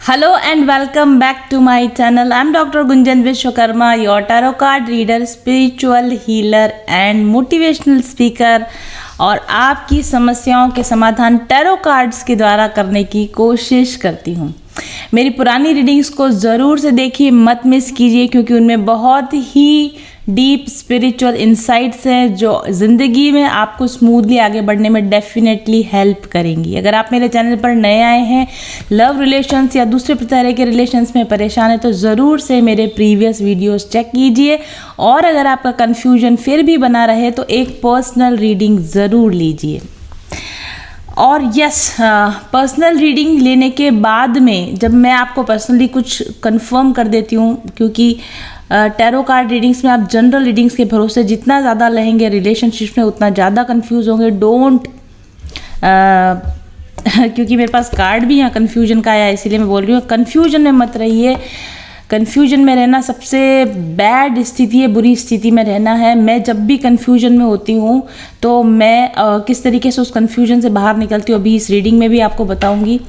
Hello and welcome back to my channel. I'm Dr. Gunjan Vishwakarma, your tarot card reader, spiritual healer and motivational speaker. और आपकी समस्याओं के समाधान tarot cards के द्वारा करने की कोशिश करती हूँ। मेरी पुरानी रीडिंग्स को ज़रूर से देखिए, मत मिस कीजिए, क्योंकि उनमें बहुत ही डीप स्पिरिचुअल इंसाइट्स हैं जो ज़िंदगी में आपको स्मूथली आगे बढ़ने में डेफिनेटली हेल्प करेंगी। अगर आप मेरे चैनल पर नए आए हैं, लव रिलेशंस या दूसरे तरह के रिलेशंस में परेशान है, तो ज़रूर से मेरे प्रीवियस वीडियोस चेक कीजिए। और अगर आपका कन्फ्यूजन फिर भी बना रहे तो एक पर्सनल रीडिंग ज़रूर लीजिए। और यस, पर्सनल रीडिंग लेने के बाद में जब मैं आपको पर्सनली कुछ कंफर्म कर देती हूँ, क्योंकि टैरो कार्ड रीडिंग्स में आप जनरल रीडिंग्स के भरोसे जितना ज़्यादा रहेंगे रिलेशनशिप में उतना ज़्यादा कंफ्यूज होंगे। डोंट क्योंकि मेरे पास कार्ड भी यहाँ कन्फ्यूजन का आया, इसीलिए मैं बोल रही हूँ, कन्फ्यूजन में मत रहिए। कन्फ्यूजन में रहना सबसे बैड स्थिति है, बुरी स्थिति में रहना है। मैं जब भी कन्फ्यूजन में होती हूँ तो मैं किस तरीके से उस कन्फ्यूजन से बाहर निकलती हूँ, अभी इस रीडिंग में भी आपको बताऊँगी।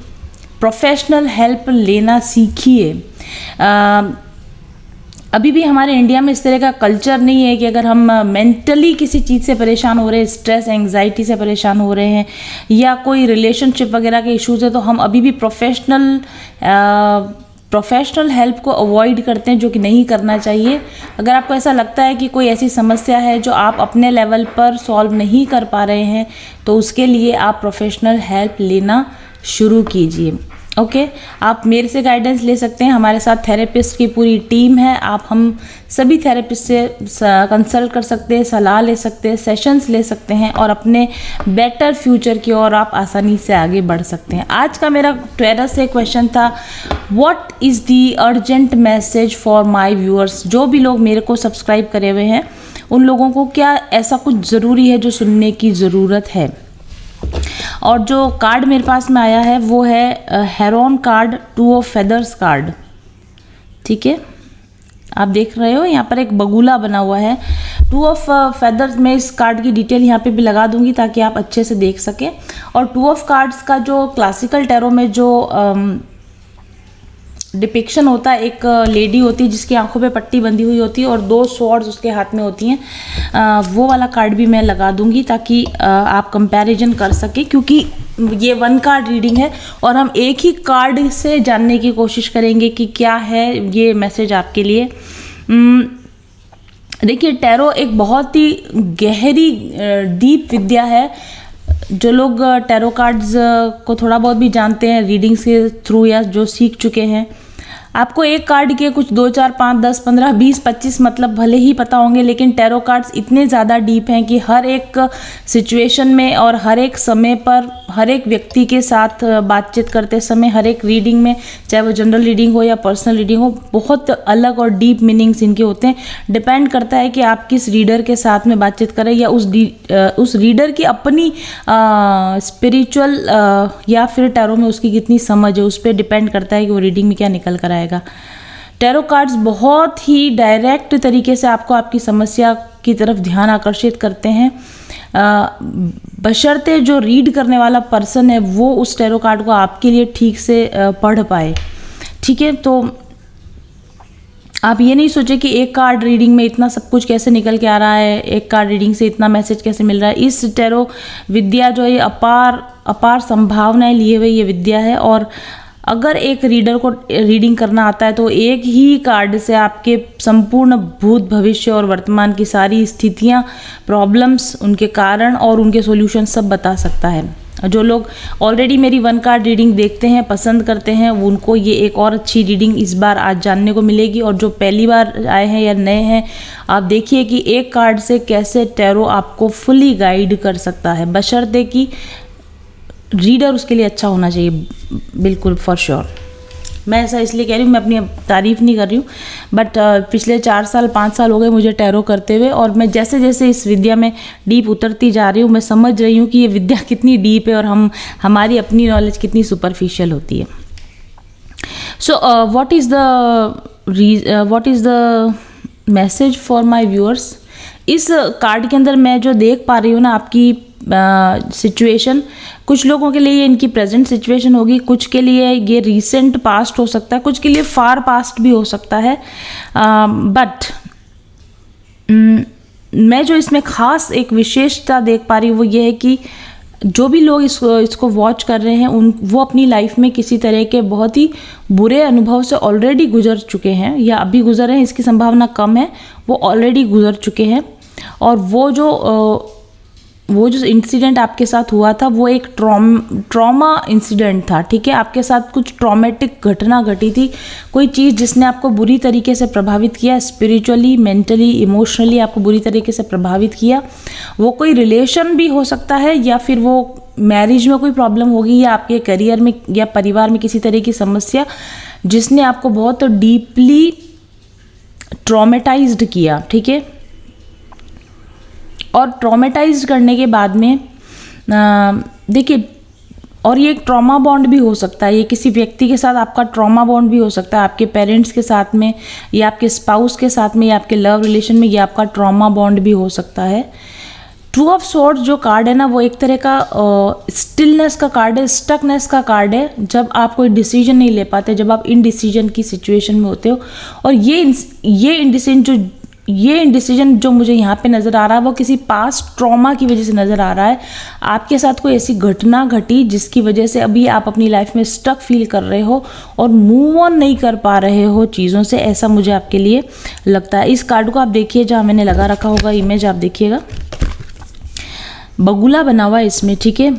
प्रोफेशनल हेल्प लेना सीखिए। अभी भी हमारे इंडिया में इस तरह का कल्चर नहीं है कि अगर हम मेंटली किसी चीज़ से परेशान हो रहे हैं, स्ट्रेस एंग्जाइटी से परेशान हो रहे हैं या कोई रिलेशनशिप वगैरह के इश्यूज है, तो हम अभी भी प्रोफेशनल हेल्प को अवॉइड करते हैं, जो कि नहीं करना चाहिए। अगर आपको ऐसा लगता है कि कोई ऐसी समस्या है जो आप अपने लेवल पर सॉल्व नहीं कर पा रहे हैं, तो उसके लिए आप प्रोफेशनल हेल्प लेना शुरू कीजिए। ओके, आप मेरे से गाइडेंस ले सकते हैं। हमारे साथ थेरेपिस्ट की पूरी टीम है। आप हम सभी थेरेपिस्ट से कंसल्ट कर सकते हैं, सलाह ले सकते हैं, सेशंस ले सकते हैं और अपने बेटर फ्यूचर की ओर आप आसानी से आगे बढ़ सकते हैं। आज का मेरा ट्विटर से क्वेश्चन था, what is the urgent message for my viewers. जो भी लोग मेरे को सब्सक्राइब करे हुए हैं उन लोगों को क्या ऐसा कुछ ज़रूरी है जो सुनने की ज़रूरत है। और जो कार्ड मेरे पास में आया है वो है Heron card, 2 of feathers card. ठीक है, आप देख रहे हो यहाँ पर एक बगुला बना हुआ है। 2 ऑफ फेदर्स में इस कार्ड की डिटेल यहाँ पे भी लगा दूंगी ताकि आप अच्छे से देख सकें। और 2 ऑफ कार्ड्स का जो क्लासिकल टैरो में जो डिपिक्शन होता है, एक लेडी होती है जिसकी आंखों पे पट्टी बंधी हुई होती है और 2 स्वॉर्ड्स उसके हाथ में होती हैं, वो वाला कार्ड भी मैं लगा दूंगी ताकि आप कंपैरिजन कर सकें, क्योंकि ये 1 कार्ड रीडिंग है और हम एक ही कार्ड से जानने की कोशिश करेंगे कि क्या है ये मैसेज आपके लिए। देखिए, टैरो एक बहुत ही गहरी डीप विद्या है। जो लोग टैरो कार्ड्स को थोड़ा बहुत भी जानते हैं रीडिंग्स के थ्रू या जो सीख चुके हैं, आपको एक कार्ड के कुछ 2, 4, 5, 10, 15, 20, 25 मतलब भले ही पता होंगे, लेकिन टैरो कार्ड्स इतने ज़्यादा डीप हैं कि हर एक सिचुएशन में और हर एक समय पर हर एक व्यक्ति के साथ बातचीत करते समय, हर एक रीडिंग में, चाहे वो जनरल रीडिंग हो या पर्सनल रीडिंग हो, बहुत अलग और डीप मीनिंग्स इनके होते हैं। डिपेंड करता है कि आप किस रीडर के साथ में बातचीत करें या उस रीडर की अपनी स्पिरिचुअल या फिर टैरो में उसकी कितनी समझ है, उस पर डिपेंड करता है कि वो रीडिंग में क्या निकल कर आएगा। टैरो कार्ड्स बहुत ही डायरेक्ट तरीके से आपको आपकी समस्या की तरफ ध्यान आकर्षित करते हैं, बशर्ते जो रीड करने वाला पर्सन है वो उस टैरो कार्ड को आपके लिए ठीक से पढ़ पाए। ठीक है, तो आप ये नहीं सोचे कि एक कार्ड रीडिंग में इतना सब कुछ कैसे निकल के आ रहा है, एक कार्ड रीडिंग से इतना मैसेज कैसे मिल रहा है। इस टैरो विद्या जो है अपार संभावनाएं लिए हुए ये विद्या है। और अगर एक रीडर को रीडिंग करना आता है तो एक ही कार्ड से आपके संपूर्ण भूत, भविष्य और वर्तमान की सारी स्थितियां, प्रॉब्लम्स, उनके कारण और उनके सॉल्यूशन सब बता सकता है। जो लोग ऑलरेडी मेरी 1 कार्ड रीडिंग देखते हैं, पसंद करते हैं, उनको ये एक और अच्छी रीडिंग इस बार आज जानने को मिलेगी। और जो पहली बार आए हैं या नए हैं, आप देखिए कि एक कार्ड से कैसे टैरो आपको फुली गाइड कर सकता है, बशर्ते कि रीडर उसके लिए अच्छा होना चाहिए। बिल्कुल, फॉर श्योर। मैं ऐसा इसलिए कह रही हूँ, मैं अपनी तारीफ़ नहीं कर रही हूँ, बट पिछले 4 साल 5 साल हो गए मुझे टैरो करते हुए, और मैं जैसे जैसे इस विद्या में डीप उतरती जा रही हूँ, मैं समझ रही हूँ कि ये विद्या कितनी डीप है और हमारी अपनी नॉलेज कितनी सुपरफिशियल होती है। So what is the message for my viewers. इस कार्ड के अंदर मैं जो देख पा रही हूँ ना, आपकी सिचुएशन कुछ लोगों के लिए ये इनकी प्रेजेंट सिचुएशन होगी, कुछ के लिए ये रीसेंट पास्ट हो सकता है, कुछ के लिए फार पास्ट भी हो सकता है। बट मैं जो इसमें खास एक विशेषता देख पा रही हूँ वो ये है कि जो भी लोग इसको वॉच कर रहे हैं वो अपनी लाइफ में किसी तरह के बहुत ही बुरे अनुभव से ऑलरेडी गुजर चुके हैं या अभी गुजर रहे हैं, इसकी संभावना कम है, वो ऑलरेडी गुजर चुके हैं। और वो जो इंसिडेंट आपके साथ हुआ था वो एक ट्रॉमा इंसिडेंट था, ठीक है। आपके साथ कुछ ट्रॉमेटिक घटना घटी थी, कोई चीज़ जिसने आपको बुरी तरीके से प्रभावित किया, स्पिरिचुअली, मेंटली, इमोशनली आपको बुरी तरीके से प्रभावित किया। वो कोई रिलेशन भी हो सकता है या फिर वो मैरिज में कोई प्रॉब्लम होगी या आपके करियर में या परिवार में किसी तरह की समस्या जिसने आपको बहुत डीपली ट्रॉमेटाइज्ड किया, ठीक है। और ट्रॉमेटाइज करने के बाद में देखिए, और ये एक ट्रॉमा बॉन्ड भी हो सकता है, ये किसी व्यक्ति के साथ आपका ट्रॉमा बॉन्ड भी हो सकता है, आपके पेरेंट्स के साथ में या आपके स्पाउस के साथ में या आपके लव रिलेशन में, ये आपका ट्रॉमा बॉन्ड भी हो सकता है। टू ऑफ स्वॉर्ड्स जो कार्ड है ना, वो एक तरह का स्टिलनेस का कार्ड है, स्टकनेस का कार्ड है। जब आप कोई डिसीजन नहीं ले पाते, जब आप इनडिसीजन की सिचुएशन में होते हो, और ये इंडिसीजन जो मुझे यहाँ पे नज़र आ रहा है वो किसी पास्ट ट्रॉमा की वजह से नज़र आ रहा है। आपके साथ कोई ऐसी घटना घटी जिसकी वजह से अभी आप अपनी लाइफ में स्टक फील कर रहे हो और मूव ऑन नहीं कर पा रहे हो चीज़ों से, ऐसा मुझे आपके लिए लगता है। इस कार्ड को आप देखिए, जहाँ मैंने लगा रखा होगा इमेज, आप देखिएगा, बगुला बना हुआ है इसमें, ठीक है।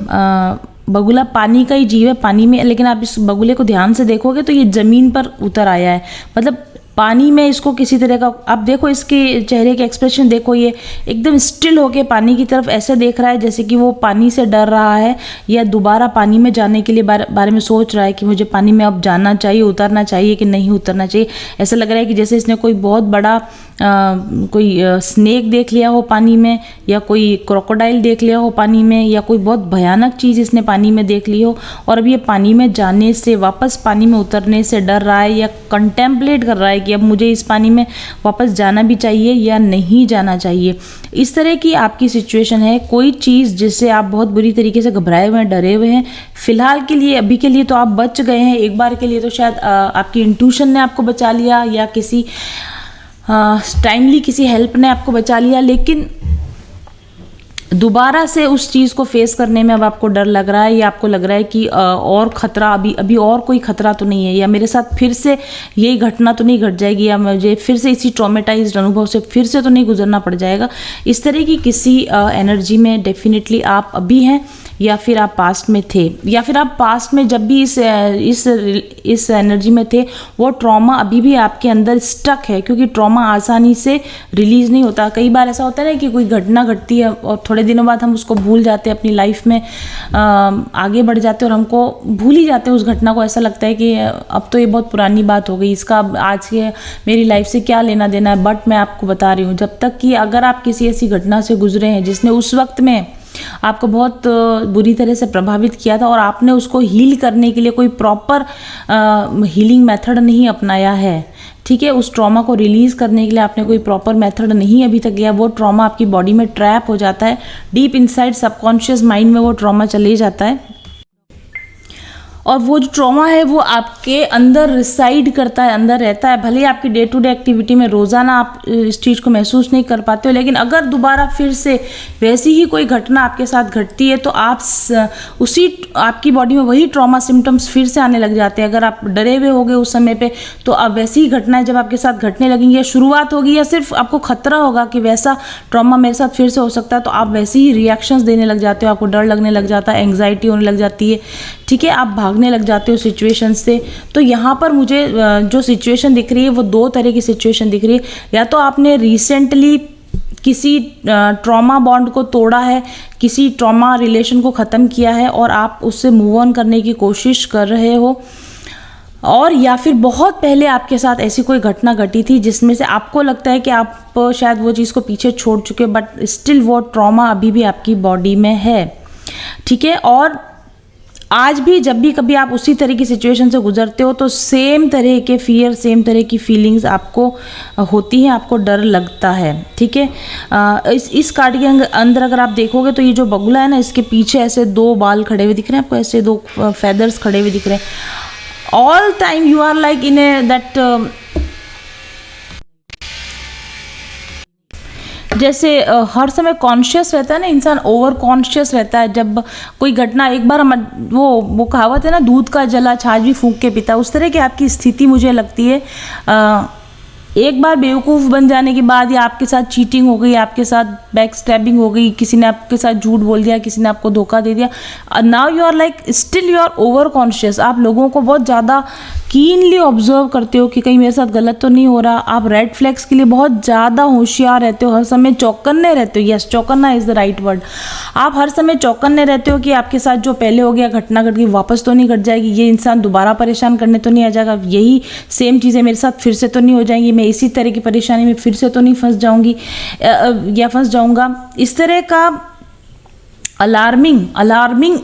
बगुला पानी का ही जीव है, पानी में, लेकिन आप इस बगुले को ध्यान से देखोगे तो ये ज़मीन पर उतर आया है, मतलब पानी में इसको किसी तरह का, आप देखो इसके चेहरे के एक्सप्रेशन देखो, ये एकदम स्टिल होके पानी की तरफ ऐसे देख रहा है जैसे कि वो पानी से डर रहा है या दोबारा पानी में जाने के लिए बारे में सोच रहा है कि मुझे पानी में अब जाना चाहिए, उतरना चाहिए कि नहीं उतरना चाहिए। ऐसा लग रहा है कि जैसे इसने कोई बहुत बड़ा कोई स्नेक देख लिया हो पानी में, या कोई क्रोकोडाइल देख लिया हो पानी में, या कोई बहुत भयानक चीज़ इसने पानी में देख ली हो, और अब ये पानी में जाने से, वापस पानी में उतरने से डर रहा है या कंटेम्पलेट कर रहा है कि अब मुझे इस पानी में वापस जाना भी चाहिए या नहीं जाना चाहिए। इस तरह की आपकी सिचुएशन है, कोई चीज़ जिससे आप बहुत बुरी तरीके से घबराए हुए हैं, डरे हुए हैं। फिलहाल के लिए, अभी के लिए तो आप बच गए हैं, एक बार के लिए तो शायद आपकी इंट्यूशन ने आपको बचा लिया या किसी टाइमली किसी हेल्प ने आपको बचा लिया, लेकिन दोबारा से उस चीज़ को फेस करने में अब आपको डर लग रहा है या आपको लग रहा है कि और ख़तरा, अभी और कोई ख़तरा तो नहीं है, या मेरे साथ फिर से यही घटना तो नहीं घट जाएगी, या मुझे फिर से इसी ट्रॉमेटाइज्ड अनुभव से फिर से तो नहीं गुजरना पड़ जाएगा। इस तरह की किसी एनर्जी में डेफिनेटली आप अभी हैं, या फिर आप पास्ट में थे, या फिर आप पास्ट में जब भी इस एनर्जी में थे वो ट्रॉमा अभी भी आपके अंदर स्टक है, क्योंकि ट्रॉमा आसानी से रिलीज़ नहीं होता। कई बार ऐसा होता है ना कि कोई घटना घटती है और थोड़े दिनों बाद हम उसको भूल जाते हैं, अपनी लाइफ में आगे बढ़ जाते हैं और हमको भूल ही जाते हैं उस घटना को। ऐसा लगता है कि अब तो ये बहुत पुरानी बात हो गई, इसका अब आज के मेरी लाइफ से क्या लेना देना है। बट मैं आपको बता रही हूँ, जब तक कि अगर आप किसी ऐसी घटना से गुजरे हैं जिसने उस वक्त में आपको बहुत बुरी तरह से प्रभावित किया था और आपने उसको हील करने के लिए कोई प्रॉपर हीलिंग मेथड नहीं अपनाया है, ठीक है, उस ट्रॉमा को रिलीज़ करने के लिए आपने कोई प्रॉपर मेथड नहीं अभी तक लिया, वो ट्रॉमा आपकी बॉडी में ट्रैप हो जाता है, डीप इनसाइड सबकॉन्शियस माइंड में वो ट्रॉमा चले जाता है, और वो जो ट्रॉमा है वो आपके अंदर रिसाइड करता है, अंदर रहता है। भले ही आपकी डे टू डे एक्टिविटी में रोज़ाना आप इस चीज़ को महसूस नहीं कर पाते हो, लेकिन अगर दोबारा फिर से वैसी ही कोई घटना आपके साथ घटती है तो आप आपकी बॉडी में वही ट्रॉमा सिम्टम्स फिर से आने लग जाते हैं। अगर आप डरे हुए होगे उस समय पे, तो अब वैसी ही घटनाएं जब आपके साथ घटने लगेंगी, या शुरुआत होगी या सिर्फ आपको खतरा होगा कि वैसा ट्रॉमा मेरे साथ फिर से हो सकता है, तो आप वैसे ही रिएक्शंस देने लग जाते हो, आपको डर लगने लग जाता है, एंग्जाइटी होने लग जाती है, ठीक है, आप भागने लग जाते हो सिचुएशन से। तो यहाँ पर मुझे जो सिचुएशन दिख रही है वो दो तरह की सिचुएशन दिख रही है। या तो आपने रिसेंटली किसी ट्रॉमा बॉन्ड को तोड़ा है, किसी ट्रॉमा रिलेशन को ख़त्म किया है और आप उससे मूव ऑन करने की कोशिश कर रहे हो, और या फिर बहुत पहले आपके साथ ऐसी कोई घटना घटी थी जिसमें से आपको लगता है कि आप शायद वो चीज़ को पीछे छोड़ चुके, बट स्टिल वो ट्रॉमा अभी भी आपकी बॉडी में है, ठीक है। और आज भी जब भी कभी आप उसी तरह की सिचुएशन से गुजरते हो तो सेम तरह के फियर, सेम तरह की फीलिंग्स आपको होती हैं, आपको डर लगता है। ठीक है, इस कार्ड के अंदर अगर आप देखोगे तो ये जो बगुला है ना, इसके पीछे ऐसे 2 बाल खड़े हुए दिख रहे हैं आपको, ऐसे 2 फेदर्स खड़े हुए दिख रहे हैं। All time you are like in a that, जैसे हर समय कॉन्शियस रहता है ना इंसान, ओवर कॉन्शियस रहता है। जब कोई घटना एक बार वो कहावत है ना, दूध का जला छाछ भी फूंक के पीता, उस तरह की आपकी स्थिति मुझे लगती है। एक बार बेवकूफ़ बन जाने के बाद, या आपके साथ चीटिंग हो गई, आपके साथ बैक स्टैबिंग हो गई, किसी ने आपके साथ झूठ बोल दिया, किसी ने आपको धोखा दे दिया, now you are like still you are over conscious. आप लोगों को बहुत ज़्यादा कीनली ऑब्जर्व करते हो कि कहीं मेरे साथ गलत तो नहीं हो रहा। आप रेड फ्लैग्स के लिए बहुत ज़्यादा होशियार रहते हो, हर समय चौकन्ने रहते हो। यस, चौकन्ना इज़ द राइट वर्ड। आप हर समय चौकन्ने रहते हो कि आपके साथ जो पहले हो गया, घटना घट गई, वापस तो नहीं घट जाएगी, ये इंसान दोबारा परेशान करने तो नहीं आ जाएगा, यही सेम चीज़ें मेरे साथ फिर से तो नहीं हो जाएंगी, मैं इसी तरह की परेशानी में फिर से तो नहीं फंस जाऊंगी या फंस जाऊंगा। इस तरह का अलार्मिंग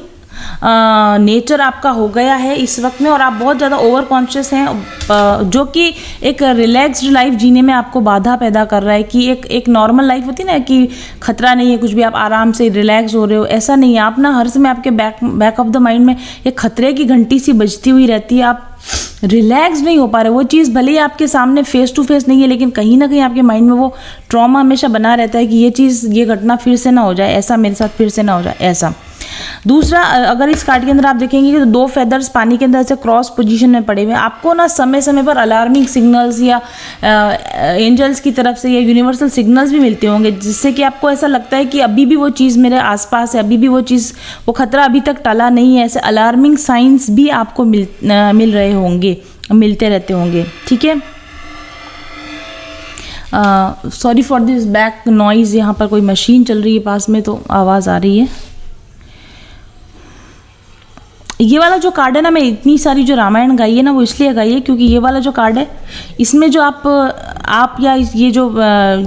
नेचर आपका हो गया है इस वक्त में, और आप बहुत ज़्यादा ओवर कॉन्शियस हैं, जो कि एक रिलैक्स्ड लाइफ जीने में आपको बाधा पैदा कर रहा है। कि एक नॉर्मल लाइफ होती है ना, कि खतरा नहीं है कुछ भी, आप आराम से रिलैक्स हो रहे हो, ऐसा नहीं है। आप ना हर समय आपके बैक ऑफ द माइंड में एक खतरे की घंटी सी बजती हुई रहती है, आप रिलैक्स नहीं हो पा रहे। वो चीज़ भले ही आपके सामने फेस टू फेस नहीं है, लेकिन कहीं ना कहीं आपके माइंड में वो ट्रॉमा हमेशा बना रहता है कि ये चीज़, ये घटना फिर से ना हो जाए, ऐसा मेरे साथ फिर से ना हो जाए, ऐसा। दूसरा, अगर इस कार्ड के अंदर आप देखेंगे कि तो 2 फेदर्स पानी के अंदर ऐसे क्रॉस पोजीशन में पड़े हुए हैं। आपको ना समय समय पर अलार्मिंग सिग्नल्स या एंजल्स की तरफ से या यूनिवर्सल सिग्नल्स भी मिलते होंगे, जिससे कि आपको ऐसा लगता है कि अभी भी वो चीज़ मेरे आसपास है, अभी भी वो चीज़, वो खतरा अभी तक टला नहीं है। ऐसे अलार्मिंग साइंस भी आपको मिल रहे होंगे, मिलते रहते होंगे। ठीक है, sorry for this back noise, यहाँ पर कोई मशीन चल रही है पास में तो आवाज़ आ रही है। ये वाला जो कार्ड है ना, मैं इतनी सारी जो रामायण गाई है ना, वो इसलिए गाई है क्योंकि ये वाला जो कार्ड है, इसमें जो आप या ये जो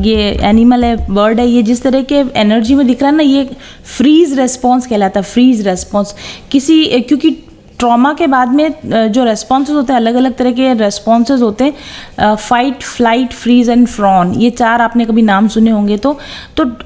ये एनिमल है, बर्ड है, ये जिस तरह के एनर्जी में दिख रहा है ना, ये फ्रीज रेस्पॉन्स कहलाता है। फ्रीज रेस्पॉन्स क्योंकि ट्रॉमा के बाद में जो रेस्पॉन्सेज होते हैं, अलग अलग तरह के रेस्पॉन्सेज होते हैं, fight, flight, freeze and fawn, ये 4 आपने कभी नाम सुने होंगे। तो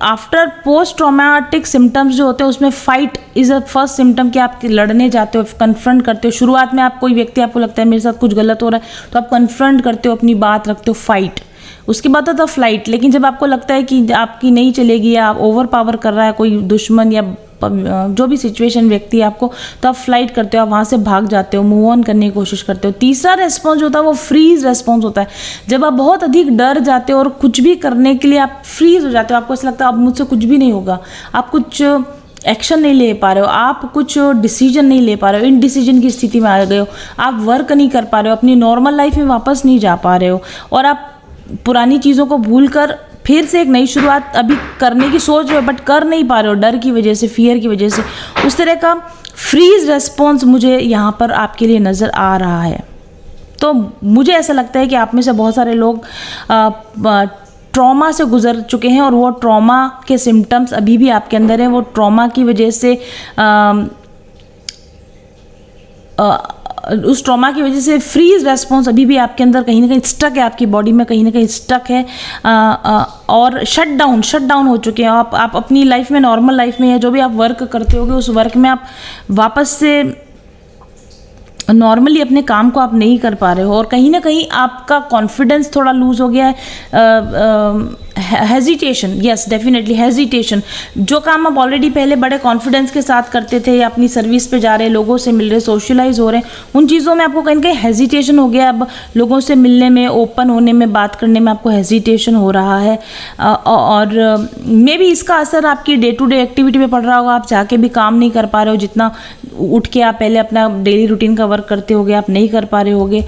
आफ्टर पोस्ट ट्रॉमेटिक सिम्टम्स जो होते हैं, उसमें fight is a first symptom, कि आप लड़ने जाते हो, कन्फ्रंट करते हो। शुरुआत में आप कोई व्यक्ति, आपको लगता है मेरे साथ कुछ गलत हो रहा है, तो आप कन्फ्रंट करते हो, अपनी बात रखते हो, फाइट। उसके बाद आता फ्लाइट। लेकिन जब आपको लगता है कि आपकी नहीं चलेगी, या आप ओवर पावर कर रहा है कोई दुश्मन या जो भी सिचुएशन व्यक्ति है आपको, तो आप फ्लाइट करते हो, आप वहाँ से भाग जाते हो, मूव ऑन करने की कोशिश करते हो। तीसरा रेस्पॉन्स होता है वो फ्रीज रेस्पॉन्स होता है, जब आप बहुत अधिक डर जाते हो और कुछ भी करने के लिए आप फ्रीज हो जाते हो। आपको ऐसा लगता है अब मुझसे कुछ भी नहीं होगा, आप कुछ एक्शन नहीं ले पा रहे हो, आप कुछ डिसीजन नहीं ले पा रहे हो, इनडिसीजन की स्थिति में आ गए हो, आप वर्क नहीं कर पा रहे हो, अपनी नॉर्मल लाइफ में वापस नहीं जा पा रहे हो, और आप पुरानी चीज़ों को भूल कर फिर से एक नई शुरुआत अभी करने की सोच रहे हो, बट कर नहीं पा रहे हो, डर की वजह से, फियर की वजह से। उस तरह का फ्रीज रेस्पॉन्स मुझे यहाँ पर आपके लिए नज़र आ रहा है। तो मुझे ऐसा लगता है कि आप में से बहुत सारे लोग ट्रॉमा से गुजर चुके हैं, और वो ट्रॉमा के सिम्टम्स अभी भी आपके अंदर हैं। वो ट्रॉमा की वजह से उस ट्रॉमा की वजह से फ्रीज रेस्पॉन्स अभी भी आपके अंदर कहीं ना कहीं स्टक है, आपकी बॉडी में कहीं ना कहीं स्टक है, और शट डाउन हो चुके हैं। आप अपनी लाइफ में, नॉर्मल लाइफ में, या जो भी आप वर्क करते होगे, उस वर्क में आप वापस से नॉर्मली अपने काम को आप नहीं कर पा रहे हो, और कहीं ना कहीं आपका कॉन्फिडेंस थोड़ा लूज हो गया है। Hesitation, yes definitely hesitation. जो काम आप ऑलरेडी पहले बड़े कॉन्फिडेंस के साथ करते थे, या अपनी सर्विस पे जा रहे, लोगों से मिल रहे, सोशलाइज हो रहे हैं, उन चीज़ों में आपको कहीं ना कहीं हेजिटेशन हो गया। अब लोगों से मिलने में, ओपन होने में, बात करने में आपको हेजिटेशन हो रहा है, और मे बी इसका असर आपकी डे टू डे एक्टिविटी पे पड़ रहा होगा। आप चाह के भी काम नहीं कर पा रहे हो, जितना उठ के आप पहले अपना डेली रूटीन का वर्क करते होगे, आप नहीं कर पा रहे होगे।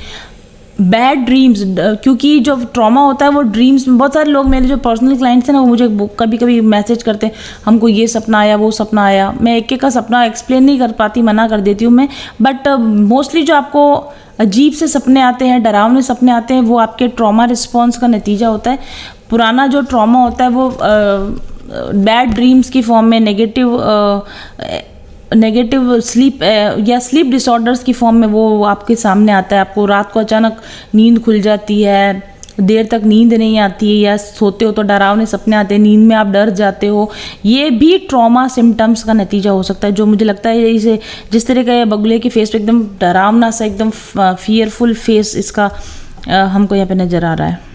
बैड ड्रीम्स, क्योंकि जो ट्रॉमा होता है वो ड्रीम्स में, बहुत सारे लोग मेरे जो पर्सनल क्लाइंट्स हैं ना, वो मुझे कभी कभी मैसेज करते हैं, हमको ये सपना आया, वो सपना आया। मैं एक का सपना एक्सप्लेन नहीं कर पाती, मना कर देती हूँ मैं, बट मोस्टली जो आपको अजीब से सपने आते हैं, डरावने सपने आते हैं, वो आपके ट्रॉमा रिस्पॉन्स का नतीजा होता है। पुराना जो ट्रॉमा होता है वो बैड ड्रीम्स की फॉर्म में, नेगेटिव नेगेटिव स्लीप या स्लीप डिसऑर्डर्स की फॉर्म में वो आपके सामने आता है। आपको रात को अचानक नींद खुल जाती है, देर तक नींद नहीं आती है, या सोते हो तो डरावने सपने आते हैं, नींद में आप डर जाते हो। ये भी ट्रॉमा सिम्टम्स का नतीजा हो सकता है, जो मुझे लगता है इसे जिस तरह का बगुले के फेस पे एकदम डरावना सा, एकदम फियरफुल फेस इसका हमको यहाँ पे नज़र आ रहा है।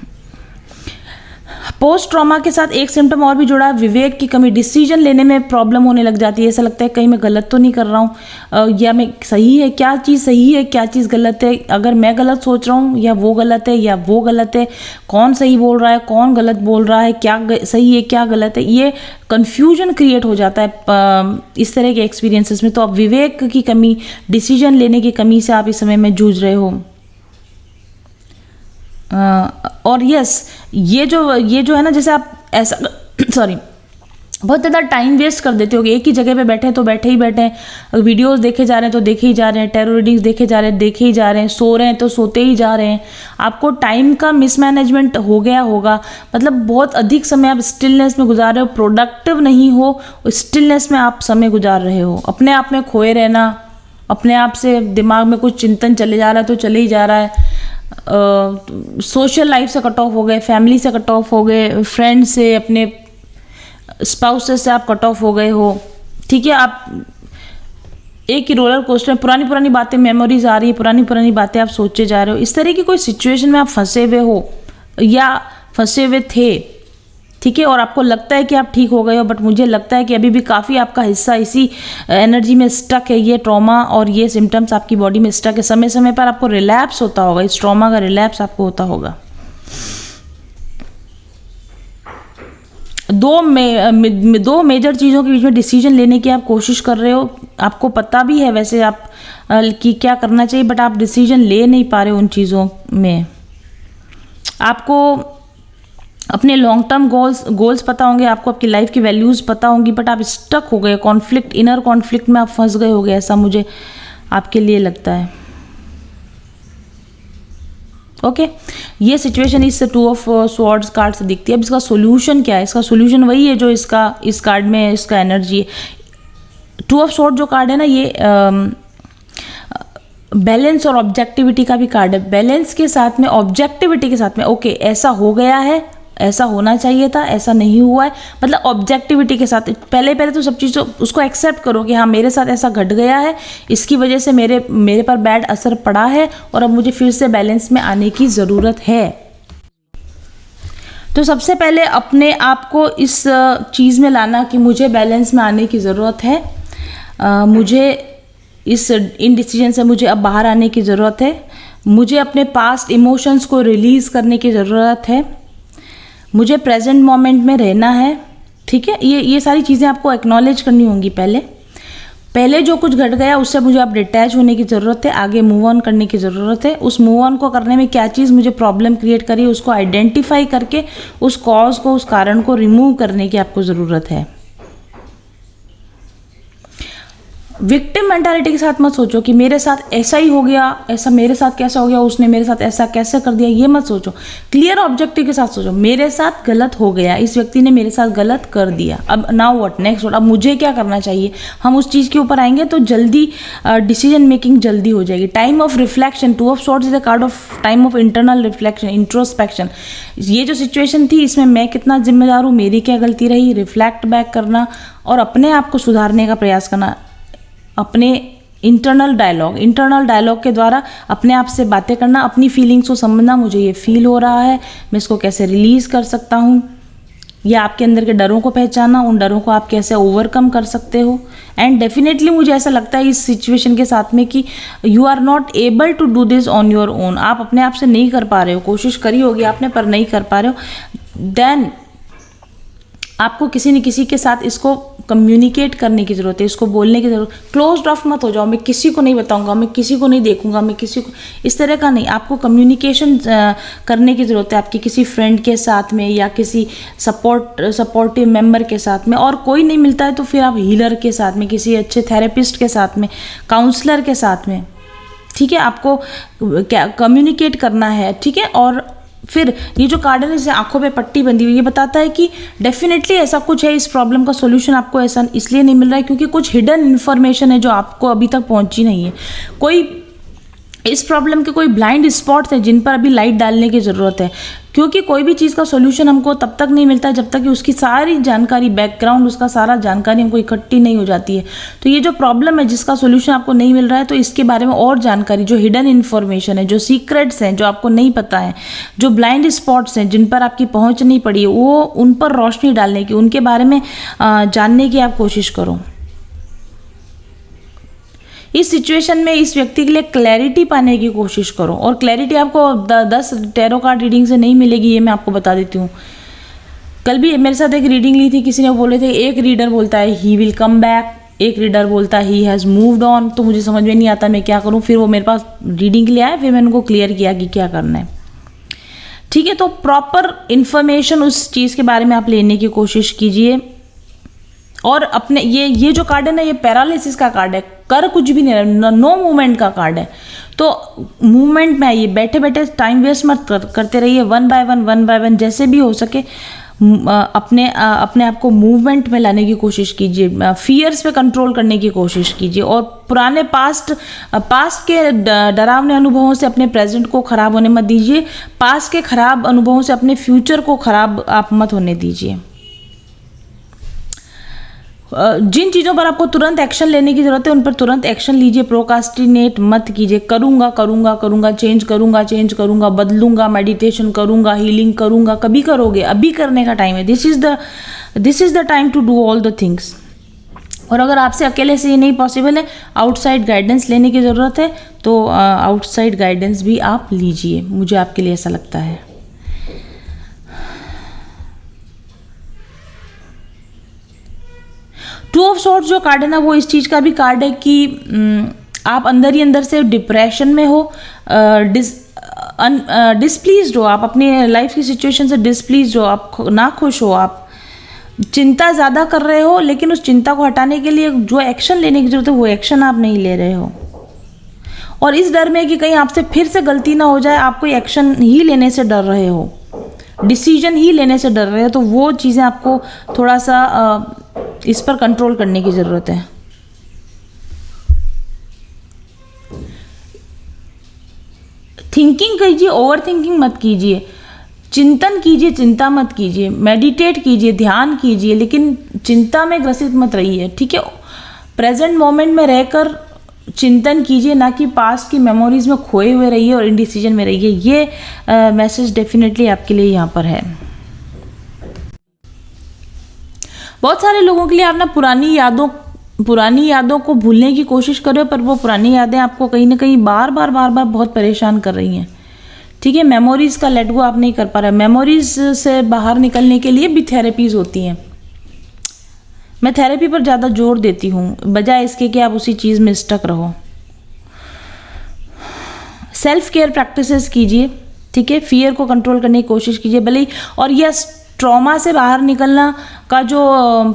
पोस्ट ट्रॉमा के साथ एक सिम्टम और भी जुड़ा है, विवेक की कमी। डिसीजन लेने में प्रॉब्लम होने लग जाती है, ऐसा लगता है कहीं मैं गलत तो नहीं कर रहा हूँ, या मैं सही है, क्या चीज़ सही है क्या चीज़ गलत है, अगर मैं गलत सोच रहा हूँ या वो गलत है या वो गलत है, कौन सही बोल रहा है कौन गलत बोल रहा है, क्या सही है क्या गलत है, ये कन्फ्यूजन क्रिएट हो जाता है इस तरह के एक्सपीरियंसेस में। तो अब विवेक की कमी, डिसीजन लेने की कमी से आप इस समय में जूझ रहे हो। और यस, ये जो है ना, जैसे आप ऐसा सॉरी बहुत ज़्यादा टाइम वेस्ट कर देते हो, एक ही जगह पे बैठे हैं तो बैठे ही बैठे हैं, वीडियोस देखे जा रहे हैं तो देखे ही जा रहे हैं, टैरो रीडिंग्स देखे जा रहे हैं देखे ही जा रहे हैं, सो रहे हैं तो सोते ही जा रहे हैं। आपको टाइम का मिसमैनेजमेंट हो गया होगा, मतलब बहुत अधिक समय आप स्टिलनेस में गुजार रहे हो, प्रोडक्टिव नहीं हो, स्टिलनेस में आप समय गुजार रहे हो। अपने आप में खोए रहना, अपने आप से दिमाग में कुछ चिंतन चले जा रहा है तो चले ही जा रहा है, सोशल लाइफ से कट ऑफ हो गए, फैमिली से कट ऑफ हो गए, फ्रेंड से, अपने स्पाउसेस से आप कट ऑफ हो गए हो। ठीक है, आप एक ही रोलर कोस्टर में पुरानी पुरानी बातें, मेमोरीज आ रही है, पुरानी पुरानी बातें आप सोचे जा रहे हो। इस तरह की कोई सिचुएशन में आप फंसे हुए हो या फंसे हुए थे, ठीक है, और आपको लगता है कि आप ठीक हो गए हो, बट मुझे लगता है कि अभी भी काफ़ी आपका हिस्सा इसी एनर्जी में स्टक है। ये ट्रॉमा और ये सिम्टम्स आपकी बॉडी में स्टक है, समय समय पर आपको रिलैप्स होता होगा, इस ट्रॉमा का रिलैप्स आपको होता होगा। दो मेजर चीज़ों के बीच में डिसीजन लेने की आप कोशिश कर रहे हो, आपको पता भी है वैसे आप कि क्या करना चाहिए, बट आप डिसीजन ले नहीं पा रहे हो उन चीज़ों में। आपको अपने लॉन्ग टर्म गोल्स पता होंगे, आपको आपकी लाइफ की वैल्यूज़ पता होंगी, बट आप स्टक हो गए, कॉन्फ्लिक्ट, इनर कॉन्फ्लिक्ट में आप फंस गए होगे, ऐसा मुझे आपके लिए लगता है। ओके, ये सिचुएशन इस 2 ऑफ स्वॉर्ड्स कार्ड से दिखती है। अब इसका सोल्यूशन क्या है? इसका सोल्यूशन वही है जो इस कार्ड में इसका एनर्जी है। 2 ऑफ स्वॉर्ड जो कार्ड है ना, ये बैलेंस और ऑब्जेक्टिविटी का भी कार्ड है। बैलेंस के साथ में, ऑब्जेक्टिविटी के साथ में, ओके ऐसा हो गया है, ऐसा होना चाहिए था, ऐसा नहीं हुआ है, मतलब ऑब्जेक्टिविटी के साथ पहले तो सब चीज़ उसको एक्सेप्ट करो कि हाँ मेरे साथ ऐसा घट गया है, इसकी वजह से मेरे पर बैड असर पड़ा है और अब मुझे फिर से बैलेंस में आने की ज़रूरत है। तो सबसे पहले अपने आप को इस चीज़ में लाना कि मुझे बैलेंस में आने की ज़रूरत है, मुझे इन डिसीजन से मुझे अब बाहर आने की ज़रूरत है, मुझे अपने पास्ट इमोशंस को रिलीज़ करने की ज़रूरत है, मुझे प्रेजेंट मोमेंट में रहना है। ठीक है, ये सारी चीज़ें आपको एक्नॉलेज करनी होंगी। पहले जो कुछ घट गया उससे मुझे अब डिटैच होने की ज़रूरत है, आगे मूव ऑन करने की ज़रूरत है। उस मूव ऑन को करने में क्या चीज़ मुझे प्रॉब्लम क्रिएट करी, उसको आइडेंटिफाई करके उस कॉज को, उस कारण को रिमूव करने की आपको ज़रूरत है। विक्टिम मेंटालिटी के साथ मत सोचो कि मेरे साथ ऐसा ही हो गया, ऐसा मेरे साथ कैसा हो गया, उसने मेरे साथ ऐसा कैसे कर दिया, ये मत सोचो। क्लियर ऑब्जेक्टिव के साथ सोचो, मेरे साथ गलत हो गया, इस व्यक्ति ने मेरे साथ गलत कर दिया, अब नाउ व्हाट नेक्स्ट, अब मुझे क्या करना चाहिए। हम उस चीज़ के ऊपर आएंगे तो जल्दी डिसीजन मेकिंग जल्दी हो जाएगी। Time of reflection, 2 of swords is a card of time of internal reflection, introspection. ये जो सिचुएशन थी इसमें मैं कितना जिम्मेदार हूँ, मेरी क्या गलती रही, रिफ्लेक्ट बैक करना और अपने आप को सुधारने का प्रयास करना। अपने इंटरनल डायलॉग के द्वारा अपने आप से बातें करना, अपनी फीलिंग्स को समझना, मुझे ये फील हो रहा है, मैं इसको कैसे रिलीज़ कर सकता हूँ, या आपके अंदर के डरों को पहचानना, उन डरों को आप कैसे ओवरकम कर सकते हो। एंड डेफिनेटली मुझे ऐसा लगता है इस सिचुएशन के साथ में कि you are not able to do this on your own. आप अपने आप से नहीं कर पा रहे हो, कोशिश करी होगी आपने पर नहीं कर पा रहे हो। देन आपको किसी न किसी के साथ इसको कम्युनिकेट करने की ज़रूरत है, इसको बोलने की ज़रूरत। क्लोज्ड ऑफ मत हो जाओ, मैं किसी को नहीं बताऊंगा, मैं किसी को नहीं देखूंगा, मैं किसी को, इस तरह का नहीं। आपको कम्युनिकेशन करने की ज़रूरत है आपकी किसी फ्रेंड के साथ में या किसी सपोर्टिव मेंबर के साथ में। और कोई नहीं मिलता है तो फिर आप हीलर के साथ में, किसी अच्छे थेरेपिस्ट के साथ में, काउंसलर के साथ में। ठीक है, आपको क्या कम्युनिकेट करना है। ठीक है, और फिर ये जो कार्ड है ना, जैसे आंखों पे पट्टी बंधी हुई, ये बताता है कि डेफिनेटली ऐसा कुछ है, इस प्रॉब्लम का सॉल्यूशन आपको ऐसा इसलिए नहीं मिल रहा है क्योंकि कुछ हिडन इन्फॉर्मेशन है जो आपको अभी तक पहुंची नहीं है। कोई इस प्रॉब्लम के कोई ब्लाइंड स्पॉट्स हैं जिन पर अभी लाइट डालने की ज़रूरत है, क्योंकि कोई भी चीज़ का सॉल्यूशन हमको तब तक नहीं मिलता जब तक कि उसकी सारी जानकारी, बैकग्राउंड, उसका सारा जानकारी हमको इकट्ठी नहीं हो जाती है। तो ये जो प्रॉब्लम है जिसका सॉल्यूशन आपको नहीं मिल रहा है, तो इसके बारे में और जानकारी, जो हिडन इन्फॉर्मेशन है, जो सीक्रेट्स हैं, जो आपको नहीं पता है, जो ब्लाइंड स्पॉट्स हैं जिन पर आपकी पहुँच नहीं पड़ी है, वो उन पर रोशनी डालने की, उनके बारे में जानने की आप कोशिश करो। इस सिचुएशन में इस व्यक्ति के लिए क्लैरिटी पाने की कोशिश करो, और क्लैरिटी आपको 10 टैरो कार्ड रीडिंग से नहीं मिलेगी, ये मैं आपको बता देती हूँ। कल भी मेरे साथ एक रीडिंग ली थी, किसी ने बोले थे, एक रीडर बोलता है ही विल कम बैक, एक रीडर बोलता है ही हैज़ मूव्ड ऑन। तो मुझे समझ में नहीं आता मैं क्या करूँ। फिर वो मेरे पास रीडिंग के लिए आया, फिर मैंने उनको क्लियर किया कि क्या करना है। ठीक है, तो प्रॉपर इन्फॉर्मेशन उस चीज़ के बारे में आप लेने की कोशिश कीजिए। और अपने ये जो कार्ड है ना, ये पैरालिसिस का कार्ड है, कर कुछ भी नहीं रहा, नो मूवमेंट का कार्ड है। तो मूवमेंट में आइए, बैठे बैठे टाइम वेस्ट मत करते रहिए, वन बाय वन जैसे भी हो सके अपने आप को मूवमेंट में लाने की कोशिश कीजिए, फियर्स पे कंट्रोल करने की कोशिश कीजिए, और पुराने पास्ट के डरावने अनुभवों से अपने प्रेजेंट को ख़राब होने मत दीजिए, पास्ट के ख़राब अनुभवों से अपने फ्यूचर को ख़राब आप मत होने दीजिए। जिन चीज़ों पर आपको तुरंत एक्शन लेने की ज़रूरत है उन पर तुरंत एक्शन लीजिए, प्रोकास्टिनेट मत कीजिए। करूँगा, चेंज करूँगा, बदलूंगा, मेडिटेशन करूँगा, हीलिंग करूँगा, कभी करोगे, अभी करने का टाइम है। This is the time to do all the things. और अगर आपसे अकेले से ये नहीं पॉसिबल है, आउटसाइड गाइडेंस लेने की ज़रूरत है, तो आउटसाइड गाइडेंस भी आप लीजिए, मुझे आपके लिए ऐसा लगता है। टू ऑफ सॉर्ड्स जो कार्ड है ना, वो इस चीज़ का भी कार्ड है कि आप अंदर ही अंदर से डिप्रेशन में हो, डिसप्लीज्ड हो, आप अपनी लाइफ की सिचुएशन से डिसप्लीज्ड हो, आप ना खुश हो, आप चिंता ज़्यादा कर रहे हो, लेकिन उस चिंता को हटाने के लिए जो एक्शन लेने की जरूरत है वो एक्शन आप नहीं ले रहे हो। और इस डर में कि कहीं आपसे फिर से गलती ना हो जाए, आप कोई एक्शन ही लेने से डर रहे हो, डिसीजन ही लेने से डर रहे हो, तो वो चीज़ें आपको थोड़ा सा इस पर कंट्रोल करने की ज़रूरत है। थिंकिंग कीजिए, ओवर थिंकिंग मत कीजिए, चिंतन कीजिए, चिंता मत कीजिए, मेडिटेट कीजिए, ध्यान कीजिए, लेकिन चिंता में ग्रसित मत रहिए। ठीक है, प्रेजेंट मोमेंट में रहकर चिंतन कीजिए, ना कि पास्ट की मेमोरीज में खोए हुए रहिए और इंडिसीजन में रहिए। ये मैसेज डेफिनेटली आपके लिए यहाँ पर है। बहुत सारे लोगों के लिए आप ना पुरानी यादों को भूलने की कोशिश कर रहे हो, पर वो पुरानी यादें आपको कहीं ना कहीं बार बार बहुत परेशान कर रही हैं। ठीक है, मेमोरीज का लेट गो आप नहीं कर पा रहे। मेमोरीज से बाहर निकलने के लिए भी थेरेपीज होती हैं। मैं थेरेपी पर ज़्यादा जोर देती हूँ, बजाय इसके कि आप उसी चीज़ में स्टक रहो। सेल्फ केयर प्रैक्टिसेस कीजिए। ठीक है, फियर को कंट्रोल करने की कोशिश कीजिए भले ही। और यस, ट्रॉमा से बाहर निकलना का जो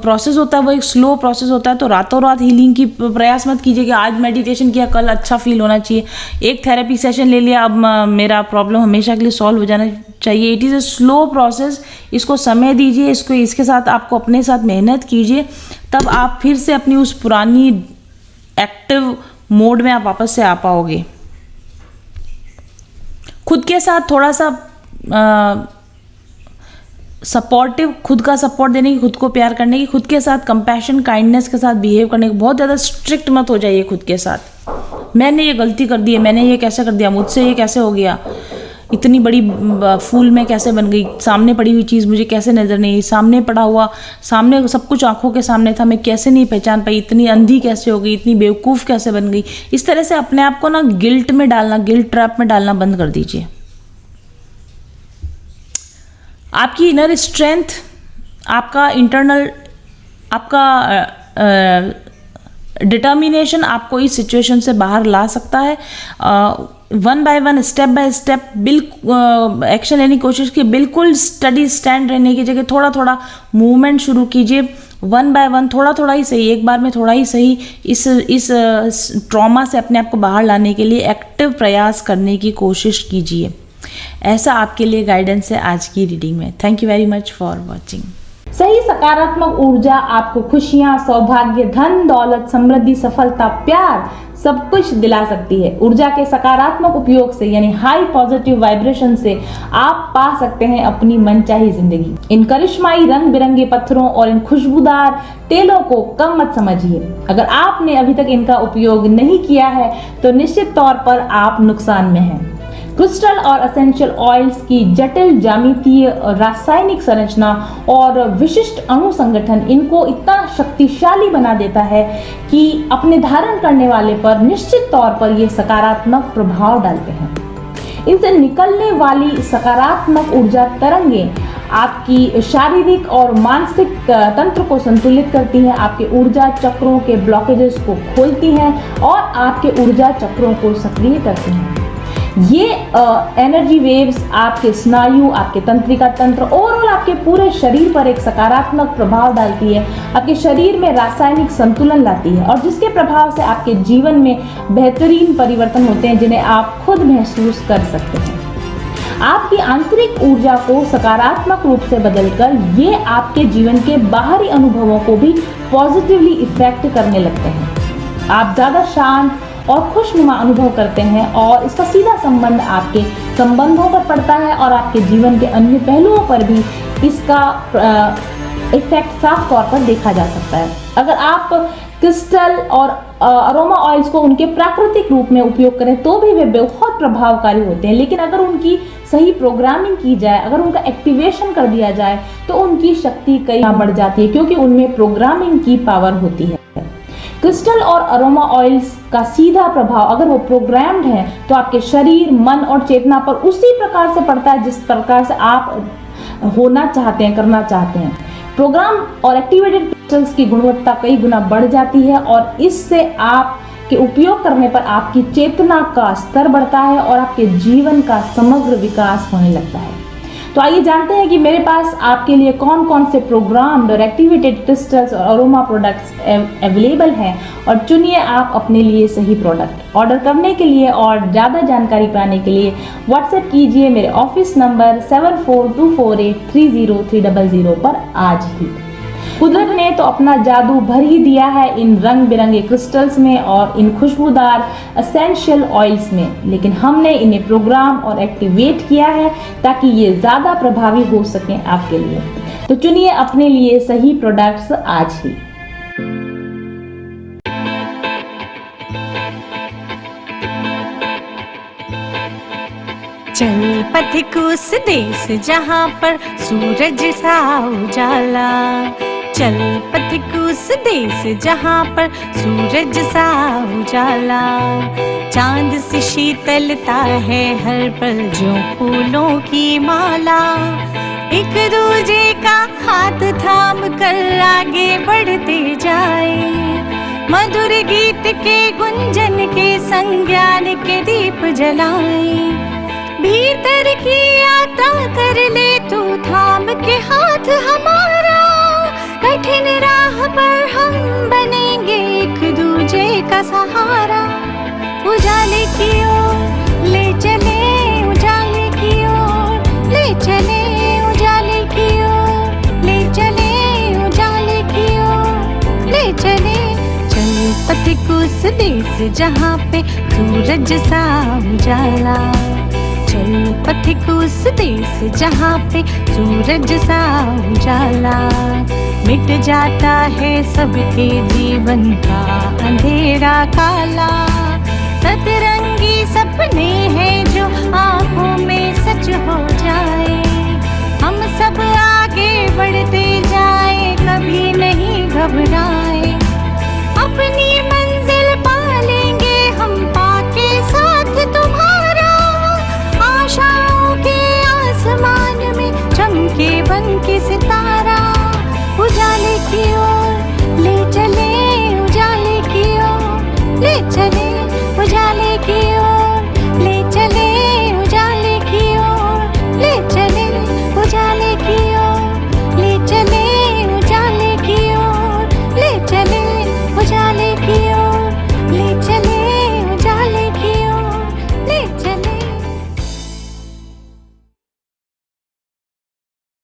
प्रोसेस होता है वो एक स्लो प्रोसेस होता है, तो रातों रात हीलिंग की प्रयास मत कीजिए कि आज मेडिटेशन किया कल अच्छा फील होना चाहिए, एक थेरेपी सेशन ले लिया अब मेरा प्रॉब्लम हमेशा के लिए सॉल्व हो जाना चाहिए। It is a slow process, इसको समय दीजिए, इसके साथ आपको अपने साथ मेहनत कीजिए, तब आप फिर से अपनी उस पुरानी एक्टिव मोड में आप वापस से आ पाओगे। खुद के साथ थोड़ा सा सपोर्टिव, खुद का सपोर्ट देने की, खुद को प्यार करने की, खुद के साथ कंपैशन काइंडनेस के साथ बिहेव करने की। बहुत ज़्यादा स्ट्रिक्ट मत हो जाइए खुद के साथ। मैंने ये गलती कर दी है, मैंने ये कैसे कर दिया, मुझसे ये कैसे हो गया, इतनी बड़ी फूल मैं कैसे बन गई, सामने पड़ी हुई चीज़ मुझे कैसे नज़र नहीं, सामने पड़ा हुआ, सामने सब कुछ आंखों के सामने था, मैं कैसे नहीं पहचान पाई, इतनी अंधी कैसे हो गई, इतनी बेवकूफ़ कैसे बन गई। इस तरह से अपने आप को ना गिल्ट में डालना, गिल्ट ट्रैप में डालना बंद कर दीजिए। आपकी इनर स्ट्रेंथ, आपका इंटरनल, आपका डिटर्मिनेशन आपको इस सिचुएशन से बाहर ला सकता है। One by one, step by step बिल्कुल एक्शन लेने की कोशिश की। बिल्कुल स्टडी स्टैंड रहने की जगह थोड़ा थोड़ा मूवमेंट शुरू कीजिए, वन बाय वन, थोड़ा थोड़ा ही सही, एक बार में थोड़ा ही सही। इस ट्रॉमा से अपने आप को बाहर लाने के लिए एक्टिव प्रयास करने की कोशिश कीजिए। ऐसा आपके लिए गाइडेंस है आज की रीडिंग में। Thank you very much for watching. सही सकारात्मक ऊर्जा आपको खुशियां, सौभाग्य, धन दौलत, समृद्धि, सफलता, प्यार सब कुछ दिला सकती है। ऊर्जा के सकारात्मक उपयोग से यानी हाई पॉजिटिव वाइब्रेशन से आप पा सकते हैं अपनी मनचाही जिंदगी। इन करिश्माई रंग बिरंगे पत्थरों और इन खुशबूदार तेलों को कम मत समझिए। अगर आपने अभी तक इनका उपयोग नहीं किया है तो निश्चित तौर पर आप नुकसान में हैं। क्रिस्टल और एसेंशियल ऑयल्स की जटिल ज्यामितीय, रासायनिक संरचना और विशिष्ट अणु संगठन इनको इतना शक्तिशाली बना देता है कि अपने धारण करने वाले पर निश्चित तौर पर ये सकारात्मक प्रभाव डालते हैं। इनसे निकलने वाली सकारात्मक ऊर्जा तरंगें आपकी शारीरिक और मानसिक तंत्र को संतुलित करती हैं, आपके ऊर्जा चक्रों के ब्लॉकेजेस को खोलती हैं और आपके ऊर्जा चक्रों को सक्रिय करती हैं। ये एनर्जी वेव्स आपके स्नायु, आपके तंत्रिका तंत्र, ओवरऑल आपके पूरे शरीर पर एक सकारात्मक प्रभाव डालती है, आपके शरीर में रासायनिक संतुलन लाती है और जिसके प्रभाव से आपके जीवन में बेहतरीन परिवर्तन होते हैं जिन्हें आप खुद महसूस कर सकते हैं। आपकी आंतरिक ऊर्जा को सकारात्मक रूप से बदलकर ये आपके जीवन के बाहरी अनुभवों को भी पॉजिटिवली इफेक्ट करने लगते हैं। आप ज्यादा शांत और खुशनुमा अनुभव करते हैं और इसका सीधा संबंध आपके संबंधों पर पड़ता है और आपके जीवन के अन्य पहलुओं पर भी इसका इफेक्ट साफ तौर पर देखा जा सकता है। अगर आप क्रिस्टल और अरोमा ऑयल्स को उनके प्राकृतिक रूप में उपयोग करें तो भी वे बहुत प्रभावकारी होते हैं, लेकिन अगर उनकी सही प्रोग्रामिंग की जाए, अगर उनका एक्टिवेशन कर दिया जाए तो उनकी शक्ति कई गुना बढ़ जाती है क्योंकि उनमें प्रोग्रामिंग की पावर होती है। क्रिस्टल और अरोमा ऑयल्स का सीधा प्रभाव अगर वो प्रोग्राम्ड है तो आपके शरीर, मन और चेतना पर उसी प्रकार से पड़ता है जिस प्रकार से आप होना चाहते हैं, करना चाहते हैं। प्रोग्राम और एक्टिवेटेड क्रिस्टल्स की गुणवत्ता कई गुना बढ़ जाती है और इससे आपके उपयोग करने पर आपकी चेतना का स्तर बढ़ता है और आपके जीवन का समग्र विकास होने लगता है। तो आइए जानते हैं कि मेरे पास आपके लिए कौन कौन से प्रोग्राम्ड और एक्टिवेटेड क्रिस्टल्स और अरोमा प्रोडक्ट्स अवेलेबल हैं और चुनिए आप अपने लिए सही प्रोडक्ट। ऑर्डर करने के लिए और ज़्यादा जानकारी पाने के लिए व्हाट्सएप कीजिए मेरे ऑफिस नंबर 7424830300 पर आज ही। कुदरत ने तो अपना जादू भर ही दिया है इन रंग बिरंगे क्रिस्टल्स में और इन खुशबूदार एसेंशियल ऑयल्स में, लेकिन हमने इन्हें प्रोग्राम और एक्टिवेट किया है ताकि ये ज़्यादा प्रभावी हो सकें आपके लिए। तो चुनिए अपने लिए सही प्रोडक्ट्स आज ही। चल पथिक उस देश जहाँ पर सूरज सा उजाला, चल पथिक उस देश जहाँ पर सूरज सा उजाला, चांद सी शीतलता है हर पल जो फूलों की माला, एक दूजे का हाथ थाम कर आगे बढ़ते जाए, मधुर गीत के गुंजन के संग ज्ञान के दीप जलाए, भीतर की यात्रा कर ले तू थाम के हाथ हमारा, कठिन राह पर हम बनेंगे एक दूजे का सहारा, उजाले की ओर ले चले, उजाले की ओर ले चले, उजाले की ओर ले चले, उजाले की ओर ले चले, चल पथिक उस देश जहाँ पे सूरज सा उजाला, चल पथिक उस देश जहाँ पे सूरज सा उजाला, मिट जाता है सबके जीवन का अंधेरा काला, सतरंगी सपने हैं जो आँखों में सच हो जाए, हम सब आगे बढ़ते जाए कभी नहीं घबराए।